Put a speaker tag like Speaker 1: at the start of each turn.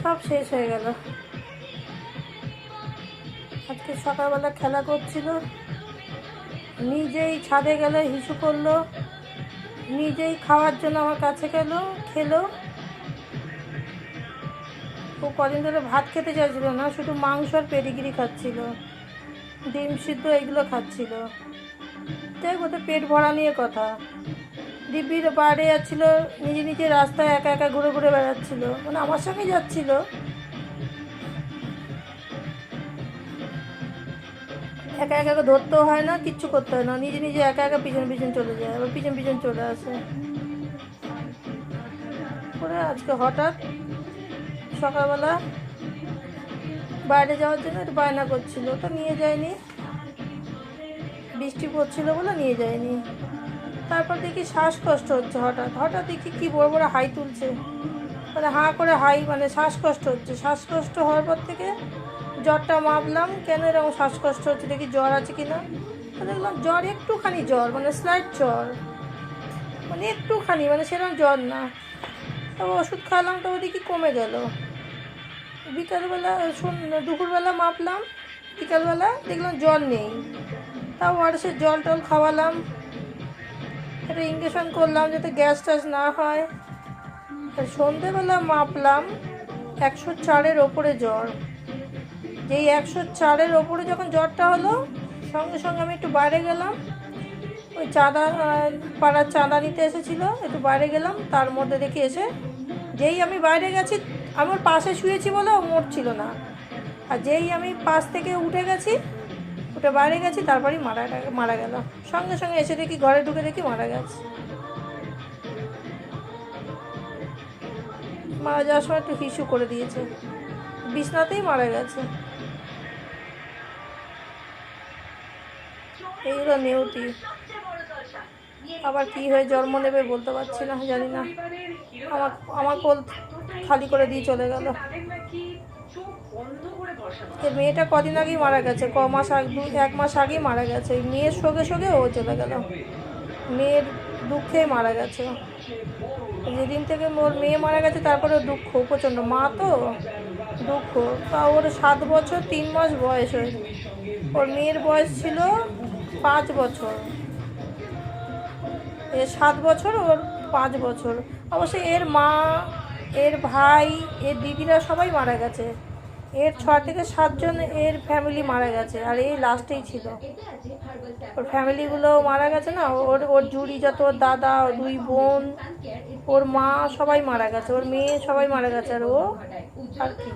Speaker 1: সব শেষ হয়ে গেল। আজকে সকালবেলা খেলা করছিল, নিজেই ছাদে গেল, হিসু করলো, নিজেই খাওয়ার জন্য আমার কাছে খেলো। ও কদিন ধরে ভাত খেতে চাইছিল না, শুধু মাংস আর পেডিগ্রি খাচ্ছিল, ডিম সিদ্ধ এগুলো খাচ্ছিল। তাই ওদের পেট ভরা নিয়ে কথা। দিব্যির বাইরে যাচ্ছিল, নিজে নিজে রাস্তায় একা একা ঘুরে ঘুরে বেড়াচ্ছিল, মানে আমার সঙ্গে যাচ্ছিল। একা একা ধরতেও হয় না, কিচ্ছু করতে হয় না, নিজে নিজে একা একা পিছন পিছন চলে যায়, আবার পিছন পিছন চলে আসে। করে আজকে হঠাৎ সকালবেলা বাইরে যাওয়ার জন্য একটু বায়না করছিল, তো নিয়ে যায়নি, বৃষ্টি পড়ছিল বলে নিয়ে যায়নি। তারপর দেখি শ্বাসকষ্ট হচ্ছে, হঠাৎ দেখি কি বড় বড় হাই তুলছে, মানে হাঁ করে হাই, মানে শ্বাসকষ্ট হচ্ছে। শ্বাসকষ্ট হওয়ার পর থেকে জ্বরটা মাপলাম, কেন এরকম শ্বাসকষ্ট হচ্ছে, দেখি জ্বর আছে কিনা। দেখলাম জ্বর, একটুখানি জ্বর, মানে স্লাইট জ্বর, মানে একটুখানি, মানে সেরকম জ্বর না। তবে ওষুধ খাওয়ালাম, তবে দেখি কমে গেল। বিকালবেলা দুপুরবেলা মাপলাম, বিকালবেলা দেখলাম জ্বর নেই। তাও ওয়ারেসের জল টল খাওয়ালাম, একটা ইঞ্জেকশন করলাম যাতে গ্যাস ট্যাস না হয়। আর সন্ধেবেলা মাপলাম 104-এর ওপরে জ্বর। যেই 104-এর ওপরে যখন জ্বরটা হলো, সঙ্গে সঙ্গে আমি একটু বাইরে গেলাম, ওই পাড়ার চাঁদা নিতে এসেছিলো, একটু বাইরে গেলাম। তার মধ্যে দেখি এসে, যেই আমি বাইরে গেছি, আমার পাশে শুয়েছি বলে ও মরছিল না, আর যেই আমি পাশ থেকে উঠে বাইরে গেছি, তারপরেই মারা গেল। সঙ্গে সঙ্গে এসে দেখি, ঘরে ঢুকে দেখি মারা গেছে। মারা যাওয়ার সময় একটু হিসু করে দিয়েছে, বিছনাতেই মারা গেছে। এইগুলো নিয়তি, আবার কি হয়ে জন্ম নেবে বলতে পারছি না, জানি না। আমার কোল খালি করে দিয়ে চলে গেল। মেয়েটা কদিন আগেই মারা গেছে, 1 মাস আগেই মারা গেছে। মেয়ের সঙ্গে ও চলে গেল, মেয়ের দুঃখে মারা গেছে। যেদিন থেকে ওর মেয়ে মারা গেছে, তারপরে দুঃখ প্রচণ্ড, মা তো দুঃখ। তা ওর 7 বছর 3 মাস বয়স হয়েছে, ওর মেয়ের বয়স ছিল 5 বছর। 7 বছর, ওর 5 বছর। অবশ্যই এর মা, এর ভাই, এর দিদিরা সবাই মারা গেছে। এর 6 থেকে 7 জন এর ফ্যামিলি মারা গেছে, আর এই লাস্টেই ছিল। ওর ফ্যামিলিগুলো মারা গেছে না, ওর জুড়ি যত, ওর দাদা, 2 বোন, ওর মা সবাই মারা গেছে, ওর মেয়ে সবাই মারা গেছে, আর ও আর কি।